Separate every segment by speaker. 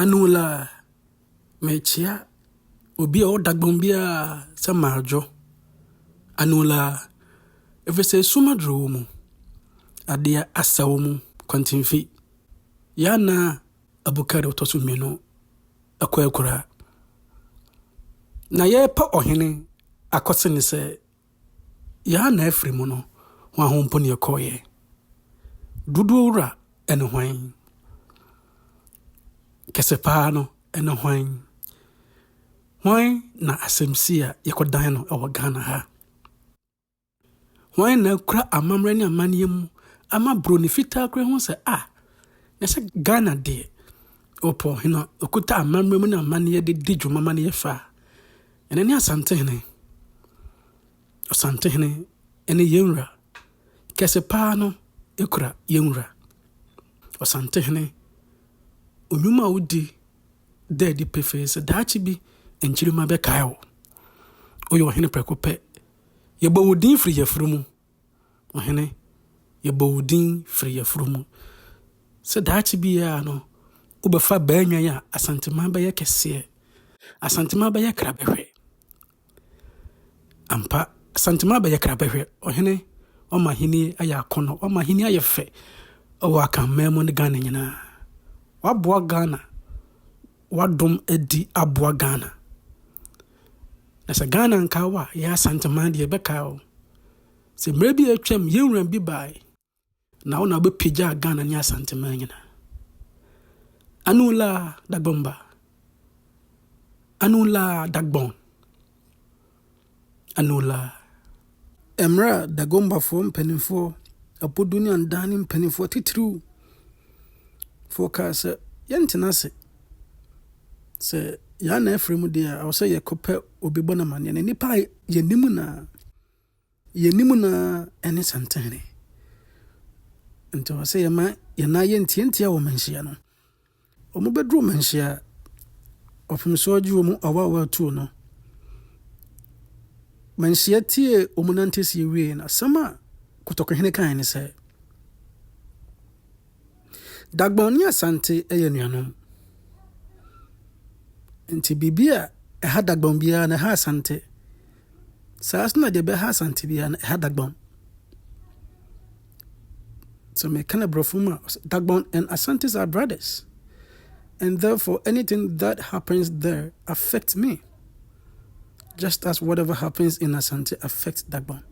Speaker 1: Anula mechia obi o Dagbombia sa marjo. Anula efese sumadro mu adia asawo mu kontinfi. Yaa-Naa abukare otosu menu akwakura. Na ye pa ohene akose ne se Yaa-Naa afiri mu no wa hompo ne koye. Dudu ura ene hwan. Kesepa no ene hwan. Hwan na asemsia yekodan no ewo Ghana ha. Hwan na kura amamre ne amaniem ama bro ne fita kura ho se na se Ghana de opo hino okuta amamre mu na amanie de djuma mane fa. Ene ne asantehene. Asantehene ene yenra. Kesepa no ekura yenra. Asantehene onyuma udi dedi pefe se dachi bi enchirima be kayo. Oyo ohene prekope. Yebo wudin firi yafrumu. Ohene yebo wudin firi yafrumu. Se dachi bi ya no ubefa benya ya asantema be ye kese. Asantema be ye krabehwe. Ampa asantema be ye krabehwe. Ohene omahini aya kono, omahini ayefe. Owa kan memo ne Ghana nyina. Wabua Ghana. Wadom edi abua Ghana. Nasa Ghana nkawa ya asantema de beka o. Se mrebi atwam yenwran bi bai. Na ona be pija Ghana ni asantema nyina. Anula Dagbomba. Anula Dagbon. Anula Emra Dagbomba fo mpanimfo apoduni andani mpanimfo titru focus yentena se Yaa-Naa afiri mu dia awose yekope obibona mane ne nipa yenimu na ene santehene nto wase yema yana yentientia wo manhyia no omo bedru manhyia ofimso oju mu awawa tu no manhyia tie omunantesi yewie na sama kotokehene kan ne se Dagbon ni Asante eyenuanom nti bibia ha Dagbon bia na ha Asante saasna de be ha Asante bia na ha Dagbon so me kana brofuma Dagbon and Asantes are brothers and therefore anything that happens there affects me just as whatever happens in Asante affects Dagbon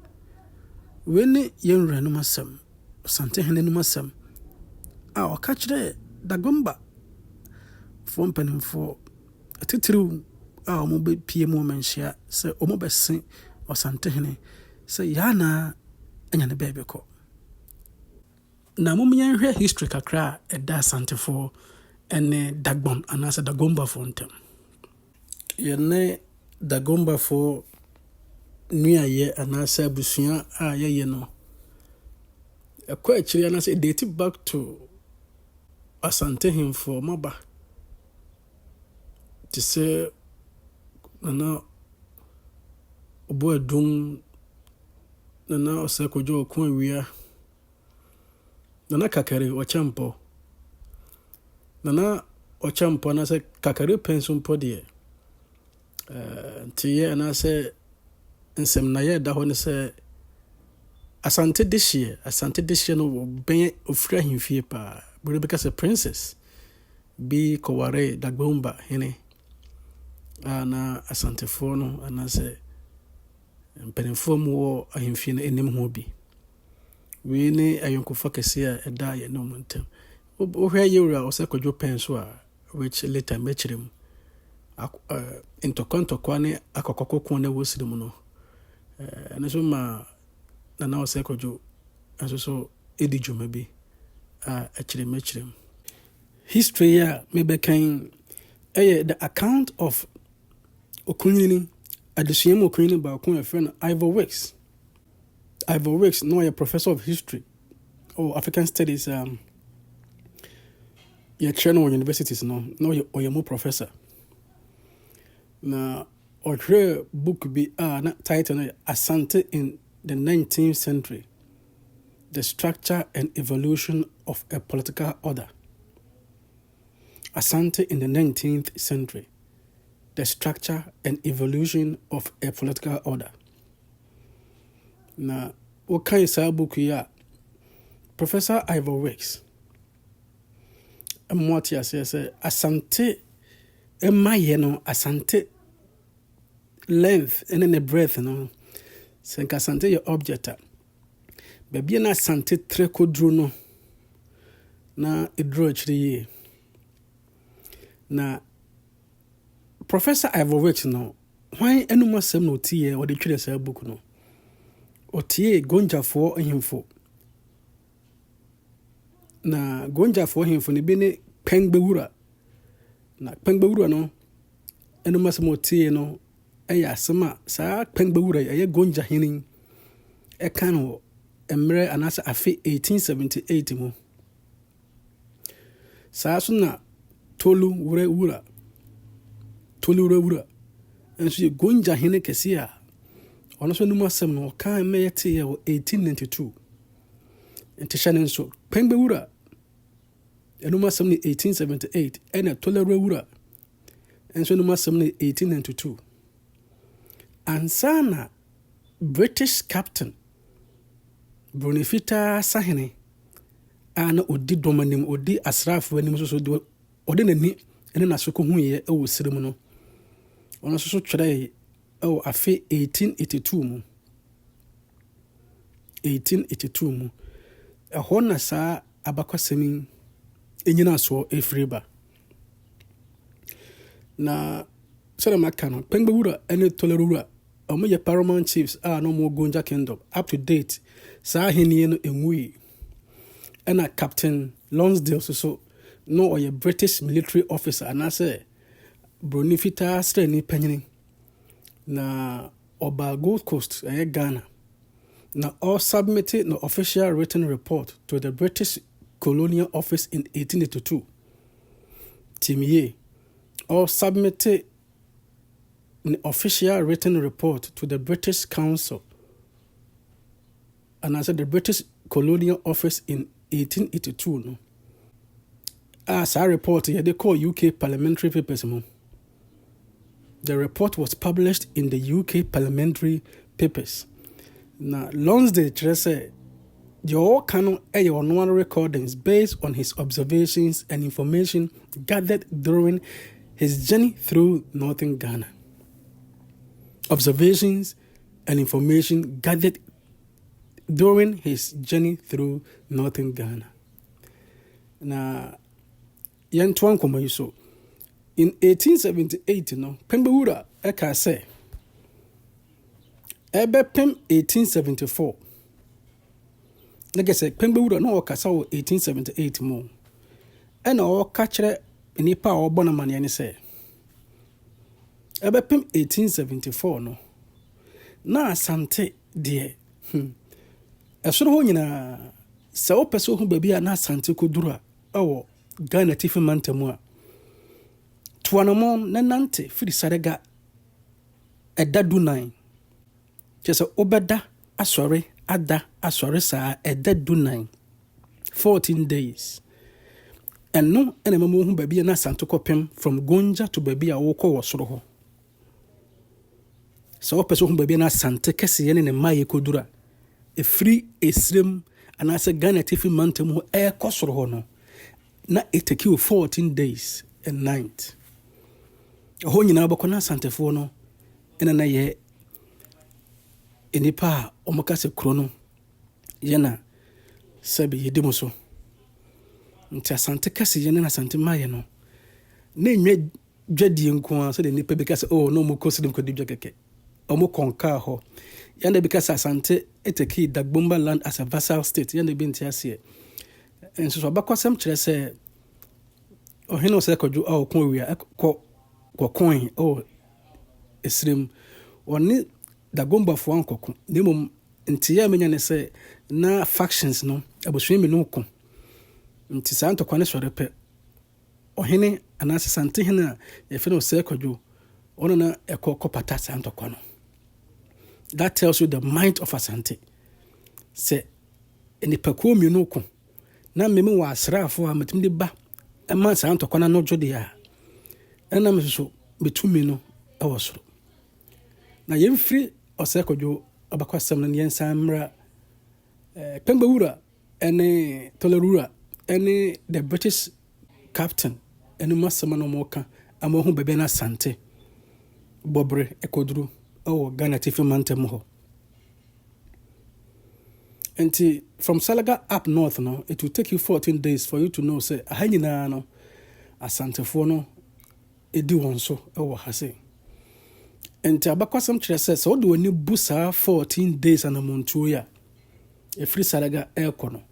Speaker 1: when yenra no masam Asantehene no masam okachire Dagbomba for mpanimfo titiriw omo be pie mu manhyia se omo besen Asantehene se Yaa-Naa anya ne bebe ko na mumyan hwe history kakra eda Asantefo ene Dagbon anase Dagbomba fo ntem yene Dagbomba fo nuaye anase abusua ye no ekwa achiri anase date back to Asantehene for maba to say nana obo adum nana Osei kojo okun awia nana kakare ochampo na se kakare pensum podie tiye na se nsem na ye da ho ne se Asante dishie no ben ofra himfie pa bure beka se princess bi koware Dagbomba hene na Asantefo no anase mpenefo mu wo ahimfie no enim ho bi we ne ayonkofa kese a eda ye no montem ohwe yewura Osei kojo penso a which later mechirem intokwa ne akokokoko ne wosirim no na so ma na Osei kojo aso edi djuma bi achirem history ya mebekan the account of Okunyini adesuamu Okunyini ba okun a friend Ivor Wicks no a professor of history or African studies ye train on universities no oyemo professor na or book be na title Asante in the 19th century, the structure and evolution of a political order. Asante in the 19th century, the structure and evolution of a political order. Now, what kind of book here? Professor Ivor Wicks. And what he says, Asante, Asante length and then the breadth, Senka Asante your object. Baby na Asante treko druno na idro chiri. Na Professor Ivor Wicks why anuma sem no tie or the three say book no. Otie gonja for himfo. Na gonja for himfo ne bi ne pengbewura. Na pengbewura no anuma sem otie no eya sema sa pengbewura eye gonja hinin e kan wo emre anasa afi 1878 mu. Sa so na tolu wura enso ye gonja hene kese a ono so numa sem no kan me yete ye 1892 entisha nenso pengbe wura enuma sem ni 1878 ena tolere wura enso numa sem ni 1892 ansana British captain Bonifita Sahene ana odi domanim odi asrafo anim so do odi nani ene na so ko hu ye e wo sirem no ono so twere afi 1882 mu 1882 mu ehon na sa abakwasemi enyina so efriba na sere makano pengbe wura ene tolerura omo ye paramount chiefs no mo gonja kingdom up to date sa henie no enwi ena Captain Lonsdale so no or a British military officer and I say Bonifita streni penyini na oba Gold Coast Ghana na all submitted no official written report to the British Colonial Office in 1882. Timie all submitted an official written report to the British Council and I said the British Colonial Office in 1882 no. As I report here, they call UK Parliamentary Papers. The report was published in the UK Parliamentary Papers. Now, Lonsdale said, your canon your normal recordings based on his observations and information gathered during his journey through northern Ghana. Observations and information gathered during his journey through northern Ghana. Now, in 1878 no pembewura eka se ebe pem 1874 nege se pembewura no okasa wo 1878 mo ena o ka kire nipa o bona mane ne se ebe pem 1874 no na Asante de esoro ho nyina se o pese ho baabi a na Asante koduru a Ghana tifi mantamu a tuanomon nenante firi sarega edadu 9 kese obeda asore ada asore sa edadu 9 14 days and no enemamu hu baabi na Asante kopem from Gonja to baabi a wokọ wosoro ho so opeso hu baabi na Asante kese ye ne maye kodura e free esrem anase Ghana tifi mantamu e kosoro ho no na it take you 14 days and night. Ho nyina bokona Asantefo no ena na ye enipa omokase kro no ye na sabi yedimo so nti Asante kase ye na Asante maye no na enwe dwadie nko so de nipa bi kase no mo kosidem ko didwa keke omo konka ho yanda bi kase Asante eteki Dagbomba land as a vassal state yanda bi ntiase and so abakwasem kire se ohino se koju kon wia ko coin esrem oni Dagbomba fo ankoko nemom ntiya menya ne se na factions no aboswemi no ko nti sa antokwane sorepe ohene anase Asantehene a yefe no se koju ono na ekoko pata sa antokwano. That tells you the mind of Asante. Se eni pakuo mi no ko na meme wa asrafo a matimi ba man sa anto kwana no jode a ena me so betumi no e wo soro na yemfiri Osei kodwo abakwasem no yensan mra Pembewura ene Tolerura ene the British captain ene masema no moka amohu bebe na Asante bobre ekoduru Ghana tifi mantem ho. And from Salaga up north, no, it will take you 14 days for you to know, say, Ahanyina, no, Asantefo, no, Edi Wonso, Hase. And Abakwasam Chile says, so do a new busa 14 days and a montuya. A free Salaga air corner.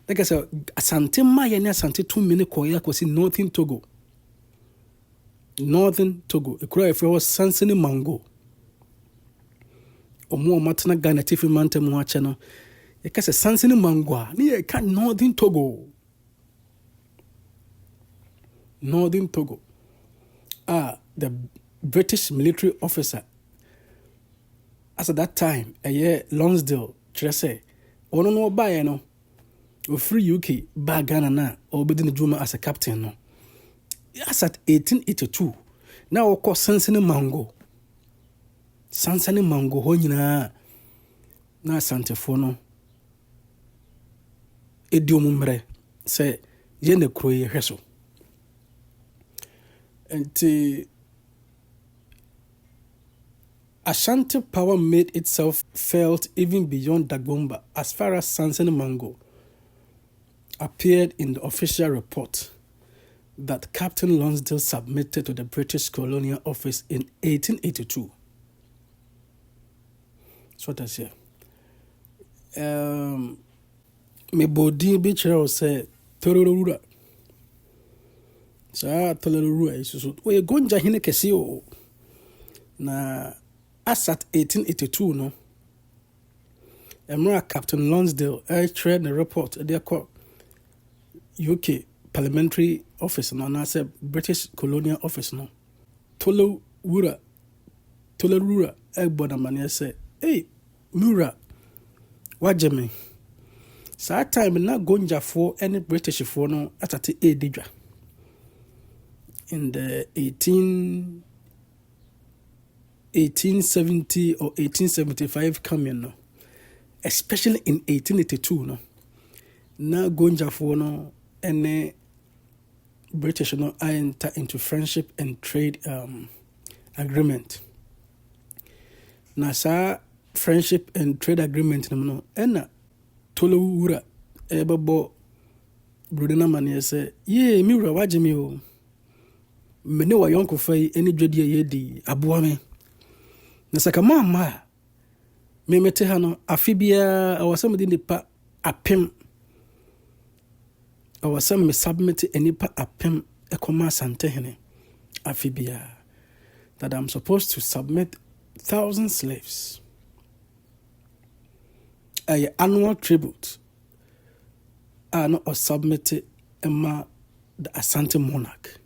Speaker 1: Like I said, Asante Maya and Asante 2 minute koya was in Northern Togo. Northern Togo. A cry if it was Sansini Mango. Or more Matana Ghana Tifi Mantem Wachano. Because a Sansini Mangwa, near Northern Togo. Northern Togo. The British military officer. As at that time, a year Lonsdale, Tresse, or no buy no, or free UK, by Ghana na, or within the Juma as a captain no. As at 1882, now of course Sansini Mango. Sansini Mango, Honina, na Asantefo no. Ediomumbre say yene kroye hweso enti Ashanti power made itself felt even beyond Dagbomba as far as Sansini Mango appeared in the official report that Captain Lonsdale submitted to the British Colonial Office in 1882. So that's here. Me body be chere say Tolerura. Sa Tolerura isusu. We gonja hine kesi o. Na asat 1882 no. Emra Captain Lonsdale trade the report they call UK Parliamentary Office no na say British Colonial Office no. Tolerura egboda mane say, "Hey, Mura, wajeme." So that time na Gonja for any British for no atati edidwa. In the 1870 or 1875 coming no. Especially in 1882 no. Na Gonja for no any British no enter into friendship and trade agreement. Na sa friendship and trade agreement no ena Tolerura ebebo brudena mane say ye miwura wageme o mene wa yonko fai eni dwede ye di aboa me na saka mama me mete ha no afibia awasam di nipa apem awasam me submit enipa apem ekoma asantehene afibia that I'm supposed to submit 1,000 slaves. An annual tribute or submitted Emma the Asante monarch.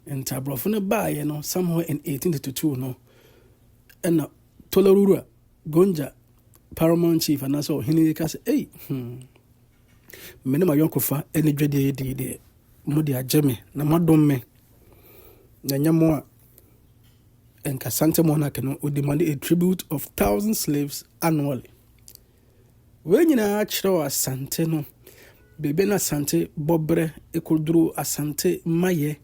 Speaker 1: And Tabrofuna by somewhere in 1882 no. And Tolerura Gonja paramount chief and also Hinika say, hey, many my yonkofa any dready de Modia Jemmy, na madome me. Nanyamwa and Asante monarch would demand a tribute of 1,000 slaves annually. When you know Asante no, bebe na Asante bobre ekodru Asante maye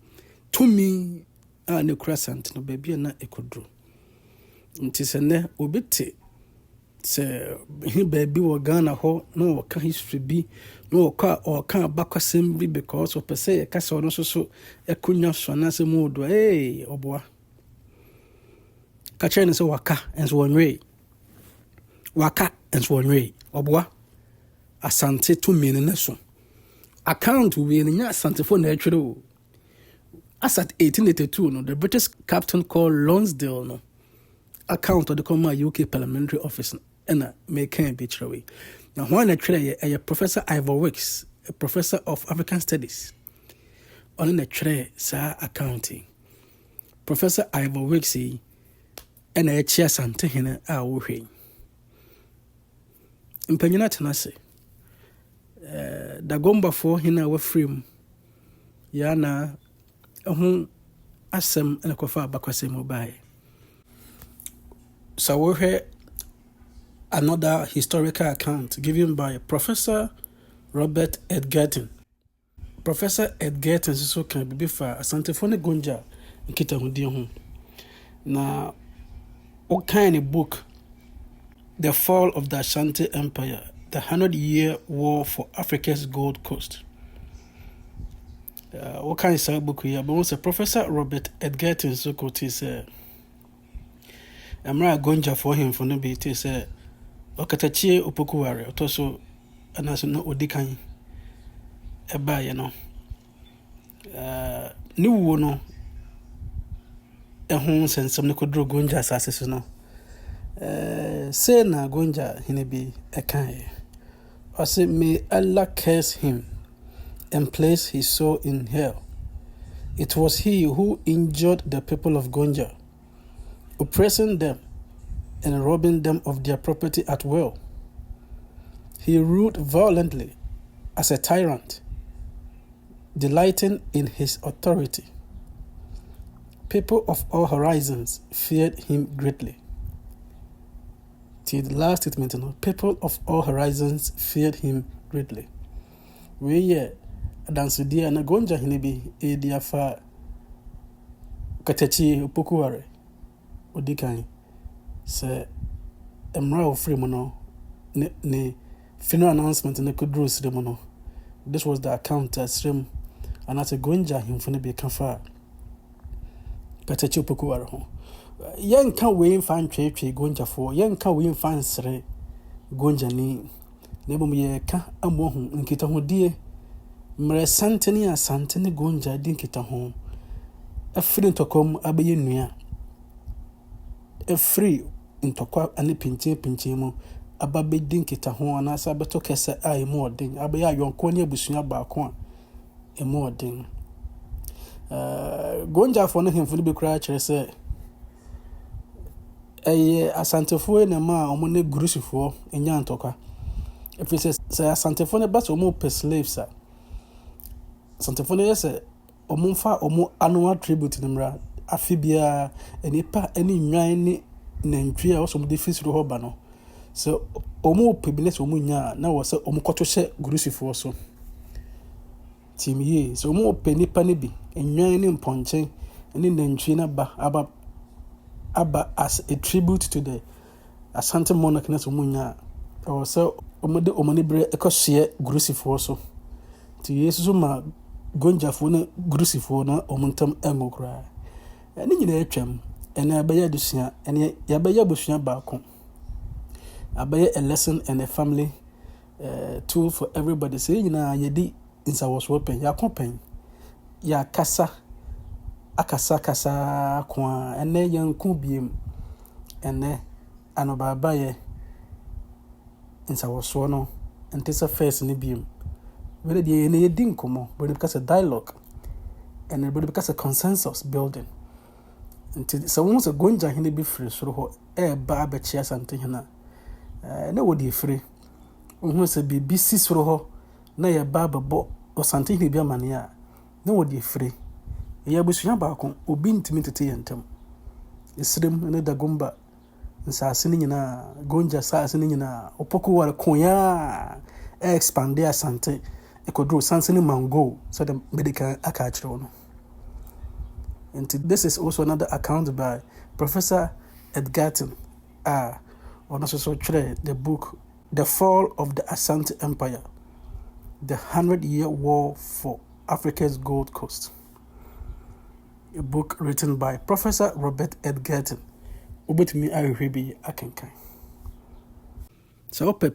Speaker 1: tumi a ne kura Asante no bebe na ekodru. Nti se ne obete se hi bebe wo Ghana ho no wo ka history bi no wo ka bakwasem bi because o pese e kasa ono so ekunya so na se mu do oboa ka chen se waka enso wonwe waka enso wonwe oboa Asante to mean na so account we nya Asante for na twere as at 1882 no the British captain called Lonsdale no account of the common UK Parliamentary Office and make can be true. Now when I try a Professor Ivor Wicks, a professor of African Studies on the tray sa accounting Professor Ivor Wicks and a chair asantehene a wo hwe mpanyina tenase Dagbomba for hina wa frame Yaa-Naa asem ene kofa abakwasem bae. So we hear another historical account given by Professor Robert Edgerton. Professor Edgerton so can be for Asante-Gonja nkita hudi ho. Na what kind of book? The Fall of the Ashanti Empire, the 100-Year War for Africa's Gold Coast. What kind of book here? But once a Professor Robert Edgerton so quote say, "Amra gonja for him for no be it say, okatachi opokuware otoso anaso no odikan eba ye no. Ni wo no ehun sensem ne kodro gonja asase so no. Say na gonja hinebi ekan. Osei, may Allah curse him and place his soul in hell. It was he who injured the people of Gonja, oppressing them and robbing them of their property at will. He ruled violently as a tyrant, delighting in his authority. People of all horizons feared him greatly." Till the last statement, people of all horizons feared him greatly. We dansudia na gonja hinebi ediafa katachi opokuware odikan se emra ofri mo no ne final announcement ne kudru sire mo no. This was the account asrem anate gonja himfo ne be kafa katachi opokuware ho. Yanka we fan twetwe gonja fo yanka we fan sere gonja ni nebom ye ka amohu nkita hodie mre santene asantene gonja din kita ho afri ntokom abeye nua afri ntokwa ane pinche mu ababe din kita ho anasa beto kese ai mu odin abaye ayonko ne abusua baako a emu odin gonja fo no hemfo ne be kura kire se asantefo ne ma omo ne gurusifo enya ntokwa efise se asantefo ne ba so omo pe slaves a asantefo ne yese omo fa omo annual tribute ne mra afibia enipa eni nwan ni nantwi a oso mo de fisiro ho ba no so omo pe bi ne so omo nya na wo se omo koto hye gurusifo so timi so omo pe nipa ne bi enwan ni mponche eni nantwi na ba aba as a tribute to the Asante monarch na so munya or so omode omonibre ekohye gurusifo so ti yesu ma gonjafo na gurusifo na omuntam engokra eni nyina atwam ene abaye adusia ene yabaye abusua baako abaye a lesson and a family tool for everybody. Say nyina yedi insa was open ya kompen ya kasa akasa kwa ene yanku biem ene anobabaye insa woso no entesa face ni biem wele die ene yedin komo but because a dialogue and but because a consensus building until so once a gonja hine be free soro ho ba abachi asantehene na wodi free ohun se bi si soro ho na ye ba babo asantehene bi amane a na wodi free ya busua baako obi ntimi tete yentem esrem ne Dagbomba nsase ne nyina gonja sase ne nyina opokuware konya expand asante ekodro sanse ne mango so the medical akachiro no. And this is also another account by Professor Edgerton on also the book The Fall of the Asante Empire, the 100-Year War for Africa's Gold Coast. A book written by Professor Robert Edgerton. Ubetumi ahwebi akenkan. So ope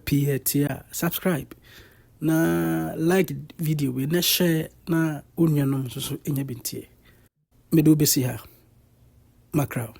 Speaker 1: subscribe na like video we na share na onyanom so enya bintie. Medo besi ha. Macro.